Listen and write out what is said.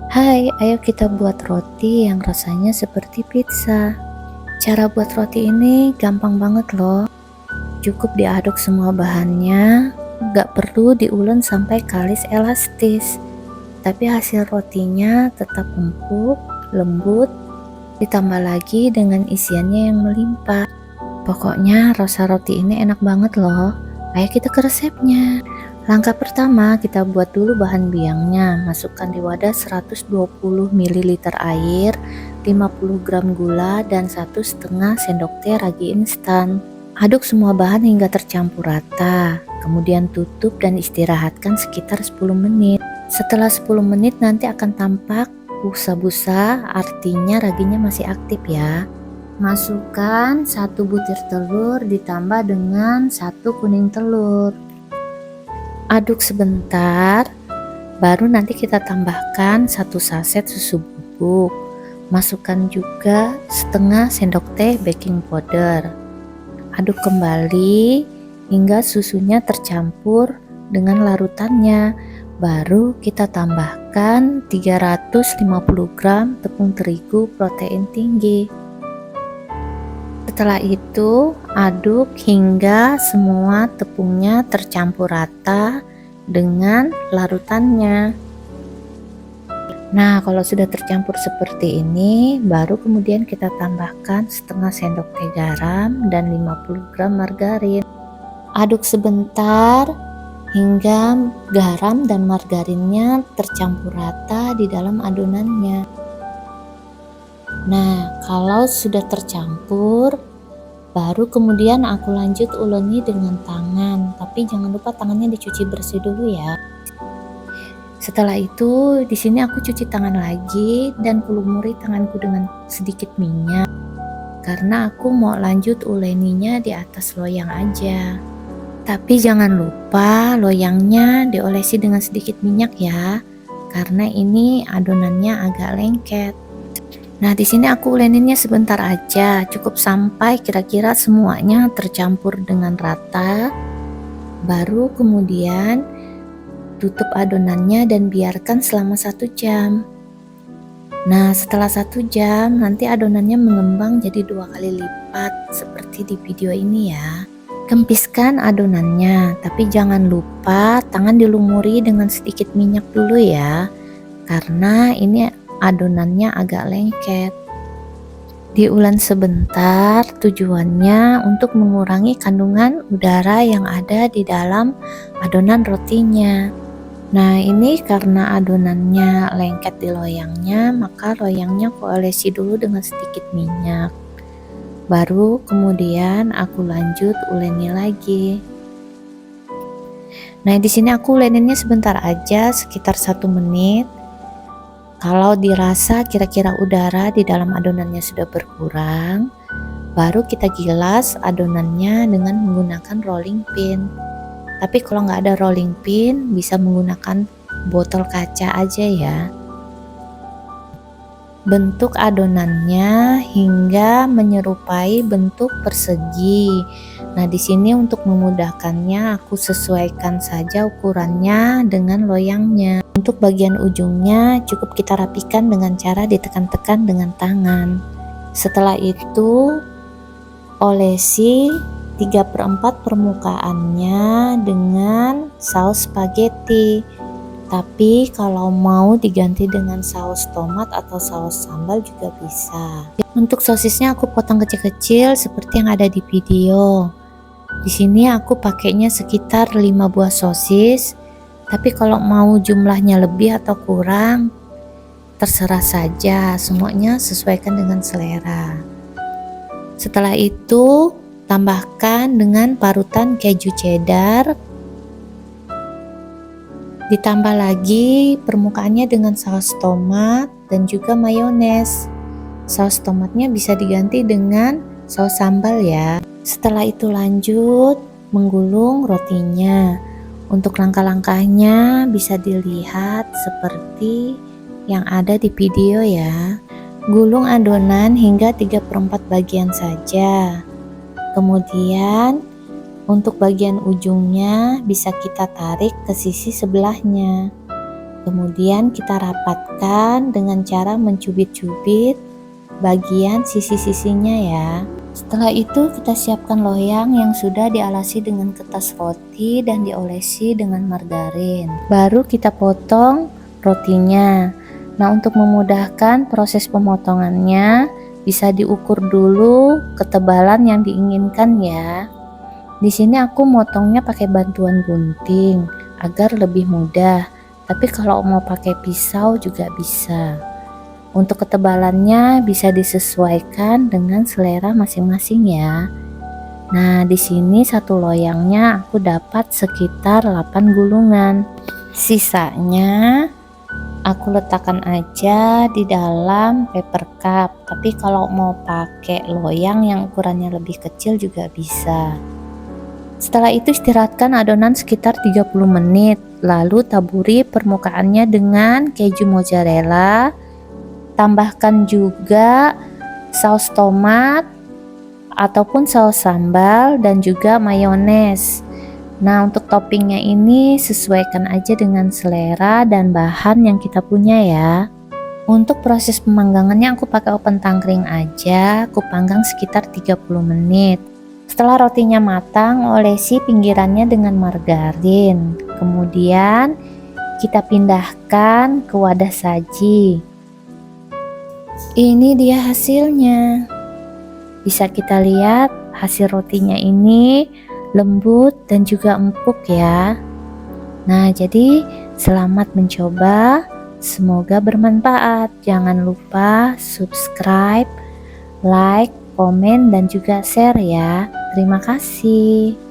Hai, ayo kita buat roti yang rasanya seperti pizza. Cara buat roti ini gampang banget loh. Cukup diaduk semua bahannya, gak perlu diulен sampai kalis elastis. Tapi hasil rotinya tetap empuk, lembut, ditambah lagi dengan isiannya yang melimpah. Pokoknya rasa roti ini enak banget loh. Ayo kita ke resepnya. Langkah pertama, kita buat dulu bahan biangnya. Masukkan di wadah 120 ml air, 50 gram gula, dan 1,5 sendok teh ragi instan. Aduk semua bahan hingga tercampur rata. Kemudian tutup dan istirahatkan sekitar 10 menit. Setelah 10 menit nanti akan tampak busa-busa, artinya raginya masih aktif ya. Masukkan 1 butir telur ditambah dengan 1 kuning telur. Aduk sebentar, baru nanti kita tambahkan 1 saset susu bubuk. Masukkan juga setengah sendok teh baking powder. Aduk kembali hingga susunya tercampur dengan larutannya. Baru kita tambahkan 350 gram tepung terigu protein tinggi. Setelah itu aduk hingga semua tepungnya tercampur rata dengan larutannya. Nah, kalau sudah tercampur seperti ini, baru kemudian kita tambahkan setengah sendok teh garam dan 50 gram margarin. Aduk sebentar hingga garam dan margarinnya tercampur rata di dalam adonannya. Nah, kalau sudah tercampur, baru kemudian aku lanjut uleni dengan tangan, tapi jangan lupa tangannya dicuci bersih dulu ya. Setelah itu, di sini aku cuci tangan lagi dan kulumuri tanganku dengan sedikit minyak, karena aku mau lanjut uleninya di atas loyang aja. Tapi jangan lupa loyangnya diolesi dengan sedikit minyak ya, karena ini adonannya agak lengket. Nah, di sini aku uleninnya sebentar aja, cukup sampai kira-kira semuanya tercampur dengan rata. Baru kemudian tutup adonannya dan biarkan selama 1 jam. Nah, setelah 1 jam nanti adonannya mengembang jadi 2 kali lipat seperti di video ini ya. Kempiskan adonannya, tapi jangan lupa tangan dilumuri dengan sedikit minyak dulu ya, karena ini adonannya agak lengket. Diulen sebentar, tujuannya untuk mengurangi kandungan udara yang ada di dalam adonan rotinya. Nah, ini karena adonannya lengket di loyangnya, maka loyangnya aku olesi dulu dengan sedikit minyak. Baru kemudian aku lanjut uleni lagi. Nah, di sini aku uleninnya sebentar aja, sekitar 1 menit. Kalau dirasa kira-kira udara di dalam adonannya sudah berkurang, baru kita gilas adonannya dengan menggunakan rolling pin. Tapi kalau nggak ada rolling pin, bisa menggunakan botol kaca aja ya. Bentuk adonannya hingga menyerupai bentuk persegi. Nah, di sini untuk memudahkannya aku sesuaikan saja ukurannya dengan loyangnya. Untuk bagian ujungnya cukup kita rapikan dengan cara ditekan-tekan dengan tangan. Setelah itu olesi 3/4 permukaannya dengan saus spaghetti. Tapi kalau mau diganti dengan saus tomat atau saus sambal juga bisa. Untuk sosisnya aku potong kecil-kecil seperti yang ada di video. Di sini aku pakainya sekitar 5 buah sosis. Tapi kalau mau jumlahnya lebih atau kurang, terserah saja, semuanya sesuaikan dengan selera. Setelah itu, tambahkan dengan parutan keju cheddar. Ditambah lagi permukaannya dengan saus tomat dan juga mayones. Saus tomatnya bisa diganti dengan saus sambal ya. Setelah itu lanjut menggulung rotinya. Untuk langkah-langkahnya bisa dilihat seperti yang ada di video ya. Gulung adonan hingga 3/4 bagian saja. Kemudian untuk bagian ujungnya bisa kita tarik ke sisi sebelahnya. Kemudian kita rapatkan dengan cara mencubit-cubit bagian sisi-sisinya ya. Setelah itu kita siapkan loyang yang sudah dialasi dengan kertas roti dan diolesi dengan margarin. Baru kita potong rotinya. Nah, untuk memudahkan proses pemotongannya, bisa diukur dulu ketebalan yang diinginkan ya. Di sini aku motongnya pakai bantuan gunting agar lebih mudah. Tapi kalau mau pakai pisau juga bisa. Untuk ketebalannya bisa disesuaikan dengan selera masing-masing ya. Nah, di sini satu loyangnya aku dapat sekitar 8 gulungan. Sisanya aku letakkan aja di dalam paper cup. Tapi kalau mau pakai loyang yang ukurannya lebih kecil juga bisa. Setelah itu istirahatkan adonan sekitar 30 menit. Lalu taburi permukaannya dengan keju mozzarella. Tambahkan juga saus tomat ataupun saus sambal dan juga mayones. Nah, untuk toppingnya ini sesuaikan aja dengan selera dan bahan yang kita punya ya. Untuk proses pemanggangannya aku pakai oven tangkring aja. Aku panggang sekitar 30 menit. Setelah rotinya matang, olesi pinggirannya dengan margarin. Kemudian kita pindahkan ke wadah saji. Ini dia hasilnya. Bisa kita lihat hasil rotinya ini lembut dan juga empuk ya. Nah, jadi selamat mencoba. Semoga bermanfaat. Jangan lupa subscribe, like, komen, dan juga share ya. Terima kasih.